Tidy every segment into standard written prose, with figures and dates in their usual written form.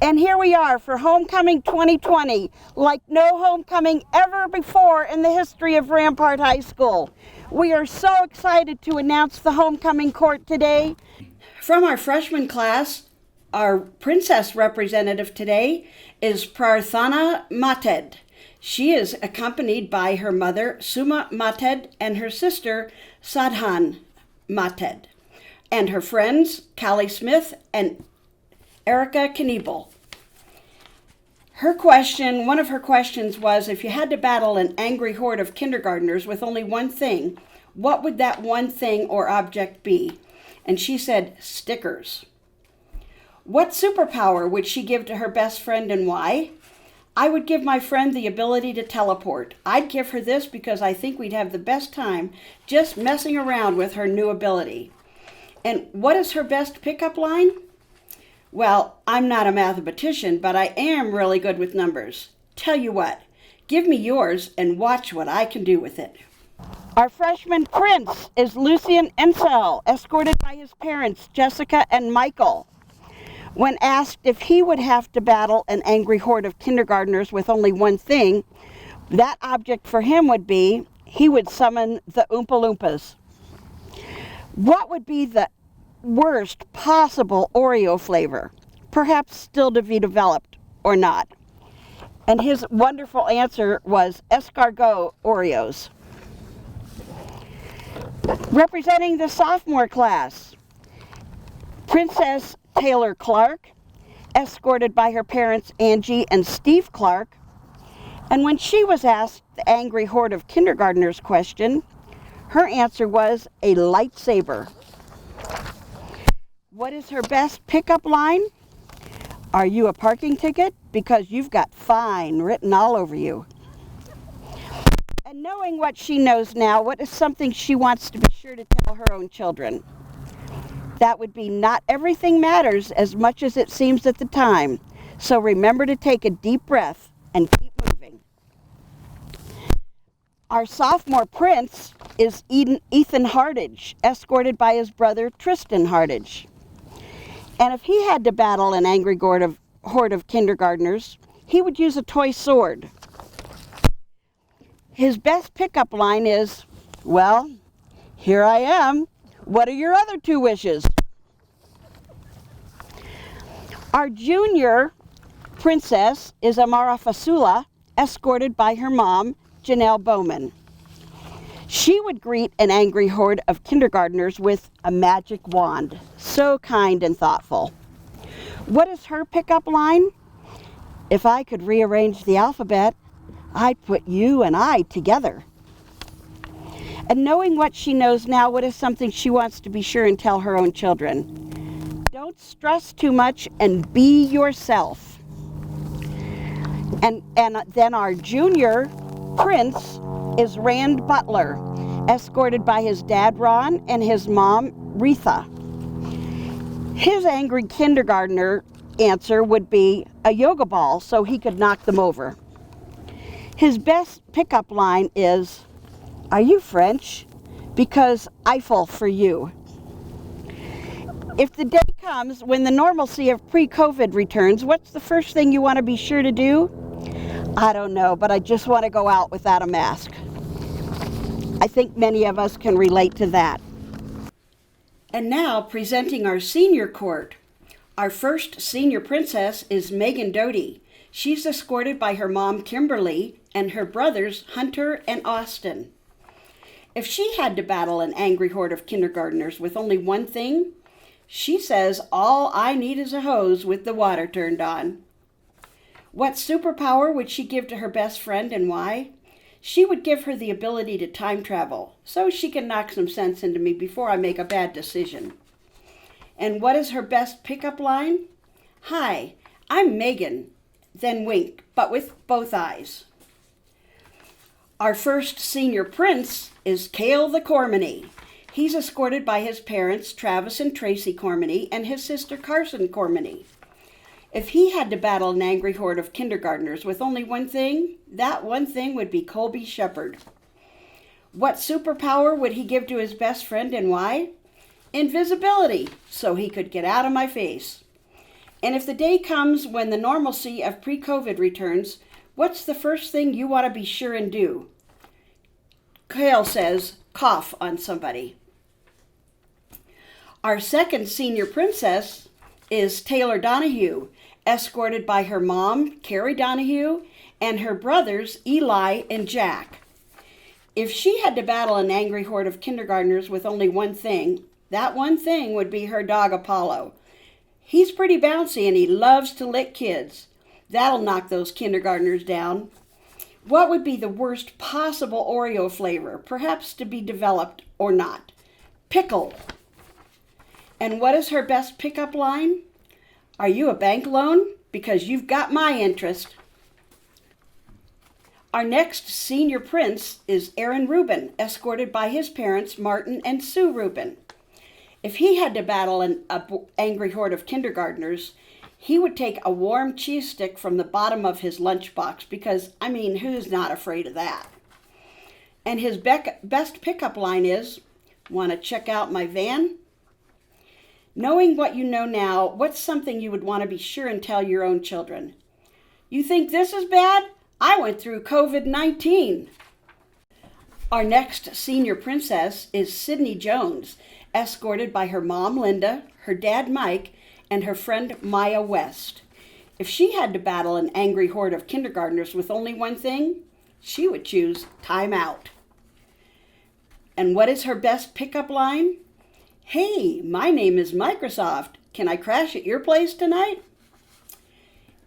And here we are for Homecoming 2020, like no homecoming ever before in the history of Rampart High School. We are so excited to announce the homecoming court today. From our freshman class, our princess representative today is Prarthana Mated. She is accompanied by her mother, Suma Mated, and her sister, Sadhan Mated, and her friends, Callie Smith and Erica Kniebel. One of her questions was, if you had to battle an angry horde of kindergartners with only one thing, what would that one thing or object be? And she said, stickers. What superpower would she give to her best friend and why? I would give my friend the ability to teleport. I'd give her this because I think we'd have the best time just messing around with her new ability. And what is her best pickup line? Well, I'm not a mathematician, but I am really good with numbers. Tell you what, give me yours and watch what I can do with it. Our freshman prince is Lucian Ensel, escorted by his parents, Jessica and Michael. When asked if he would have to battle an angry horde of kindergartners with only one thing, that object for him would be, he would summon the Oompa Loompas. What would be the worst possible Oreo flavor? Perhaps still to be developed or not. And his wonderful answer was escargot Oreos. Representing the sophomore class, Princess Taylor Clark, escorted by her parents Angie and Steve Clark. And when she was asked the angry horde of kindergartners question, her answer was a lightsaber. What is her best pickup line? Are you a parking ticket? Because you've got fine written all over you. And knowing what she knows now, what is something she wants to be sure to tell her own children? That would be, not everything matters as much as it seems at the time. So remember to take a deep breath and keep moving. Our sophomore prince is Ethan Hardage, escorted by his brother Tristan Hardage. And if he had to battle an angry horde of kindergartners, he would use a toy sword. His best pickup line is, well, here I am. What are your other two wishes? Our junior princess is Amara Fasula, escorted by her mom, Janelle Bowman. She would greet an angry horde of kindergartners with a magic wand. So kind and thoughtful. What is her pickup line? If I could rearrange the alphabet, I'd put you and I together. And knowing what she knows now, what is something she wants to be sure and tell her own children? Don't stress too much and be yourself. And then our junior prince is Rand Butler, escorted by his dad Ron and his mom Retha. His angry kindergartner answer would be a yoga ball so he could knock them over. His best pickup line is, are you French? Because Eiffel for you. If the day comes when the normalcy of pre-COVID returns, what's the first thing you want to be sure to do? I don't know, but I just want to go out without a mask. I think many of us can relate to that. And now, presenting our senior court. Our first senior princess is Megan Doty. She's escorted by her mom, Kimberly, and her brothers, Hunter and Austin. If she had to battle an angry horde of kindergartners with only one thing, she says, all I need is a hose with the water turned on. What superpower would she give to her best friend and why? She would give her the ability to time travel, so she can knock some sense into me before I make a bad decision. And what is her best pickup line? Hi, I'm Megan, then wink, but with both eyes. Our first senior prince is Cale the Cormany. He's escorted by his parents, Travis and Tracy Cormany, and his sister Carson Cormany. If he had to battle an angry horde of kindergartners with only one thing, that one thing would be Colby Shepard. What superpower would he give to his best friend and why? Invisibility, so he could get out of my face. And if the day comes when the normalcy of pre-COVID returns, what's the first thing you want to be sure and do? Kale says, cough on somebody. Our second senior princess is Taylor Donahue, escorted by her mom, Carrie Donahue, and her brothers, Eli and Jack. If she had to battle an angry horde of kindergartners with only one thing, that one thing would be her dog Apollo. He's pretty bouncy and he loves to lick kids. That'll knock those kindergartners down. What would be the worst possible Oreo flavor, perhaps to be developed or not? Pickle. And what is her best pickup line? Are you a bank loan? Because you've got my interest. Our next senior prince is Aaron Rubin, escorted by his parents, Martin and Sue Rubin. If he had to battle an angry horde of kindergartners, he would take a warm cheese stick from the bottom of his lunchbox because, who's not afraid of that? And his best pickup line is, want to check out my van? Knowing what you know now, what's something you would want to be sure and tell your own children? You think this is bad? I went through COVID-19. Our next senior princess is Sydney Jones, escorted by her mom, Linda, her dad, Mike, and her friend, Maya West. If she had to battle an angry horde of kindergartners with only one thing, she would choose time out. And what is her best pickup line? Hey, my name is Microsoft. Can I crash at your place tonight?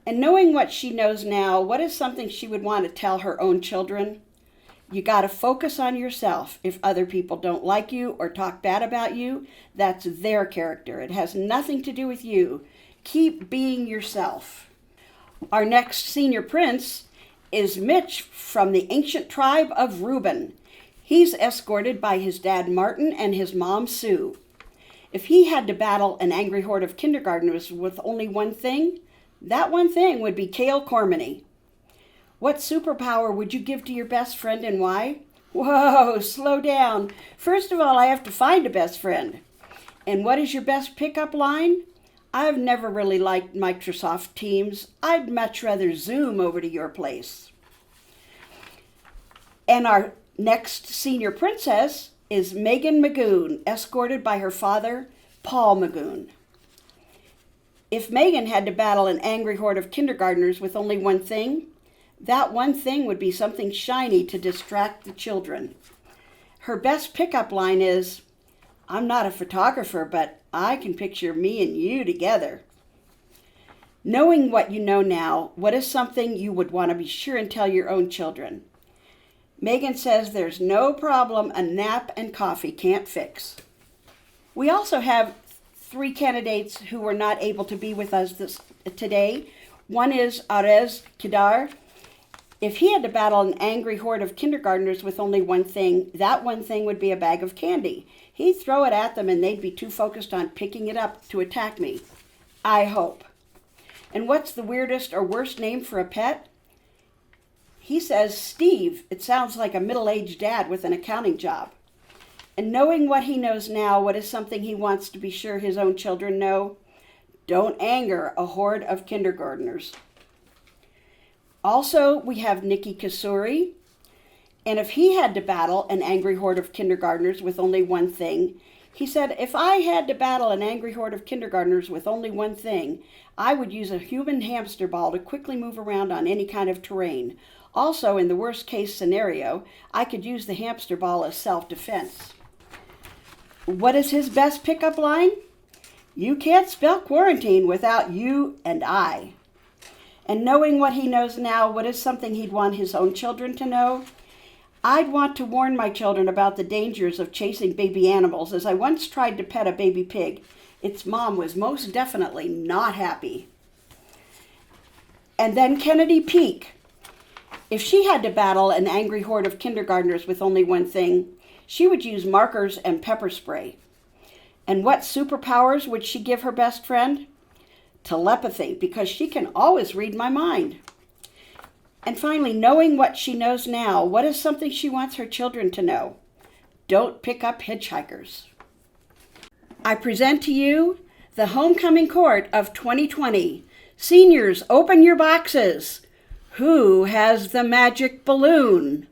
And knowing what she knows now, what is something she would want to tell her own children? You got to focus on yourself. If other people don't like you or talk bad about you, that's their character. It has nothing to do with you. Keep being yourself. Our next senior prince is Mitch from the ancient tribe of Reuben. He's escorted by his dad Martin and his mom Sue. If he had to battle an angry horde of kindergartners with only one thing, that one thing would be Kale Cormany. What superpower would you give to your best friend and why? Whoa, slow down. First of all, I have to find a best friend. And what is your best pickup line? I've never really liked Microsoft Teams. I'd much rather Zoom over to your place. And our next senior princess is Megan Magoon, escorted by her father, Paul Magoon. If Megan had to battle an angry horde of kindergartners with only one thing, that one thing would be something shiny to distract the children. Her best pickup line is, I'm not a photographer, but I can picture me and you together. Knowing what you know now, what is something you would want to be sure and tell your own children? Megan says there's no problem a nap and coffee can't fix. We also have 3 candidates who were not able to be with us today. One is Arez Kidar. If he had to battle an angry horde of kindergartners with only one thing, that one thing would be a bag of candy. He'd throw it at them and they'd be too focused on picking it up to attack me. I hope. And what's the weirdest or worst name for a pet? He says Steve. It sounds like a middle-aged dad with an accounting job. And knowing what he knows now, what is something he wants to be sure his own children know? Don't anger a horde of kindergartners. Also, we have Nikki Kasuri. And if he had to battle an angry horde of kindergartners with only one thing, he said, if I had to battle an angry horde of kindergartners with only one thing, I would use a human hamster ball to quickly move around on any kind of terrain. Also, in the worst case scenario, I could use the hamster ball as self-defense. What is his best pickup line? You can't spell quarantine without you and I. And knowing what he knows now, what is something he'd want his own children to know? I'd want to warn my children about the dangers of chasing baby animals, as I once tried to pet a baby pig. Its mom was most definitely not happy. And then Kennedy Peak. If she had to battle an angry horde of kindergartners with only one thing, she would use markers and pepper spray. And what superpowers would she give her best friend? Telepathy, because she can always read my mind. And finally, knowing what she knows now, what is something she wants her children to know? Don't pick up hitchhikers. I present to you the Homecoming Court of 2020. Seniors, open your boxes. Who has the magic balloon?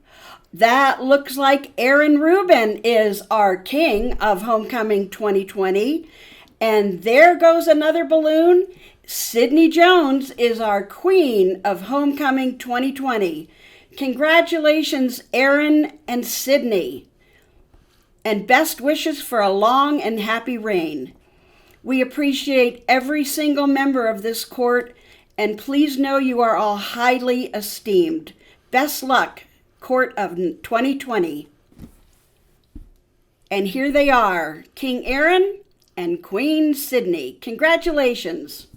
That looks like Aaron Rubin is our king of Homecoming 2020. And there goes another balloon. Sydney Jones is our queen of Homecoming 2020. Congratulations, Aaron and Sydney. And best wishes for a long and happy reign. We appreciate every single member of this court, and please know you are all highly esteemed. Best luck, Court of 2020. And here they are, King Aaron and Queen Sydney. Congratulations.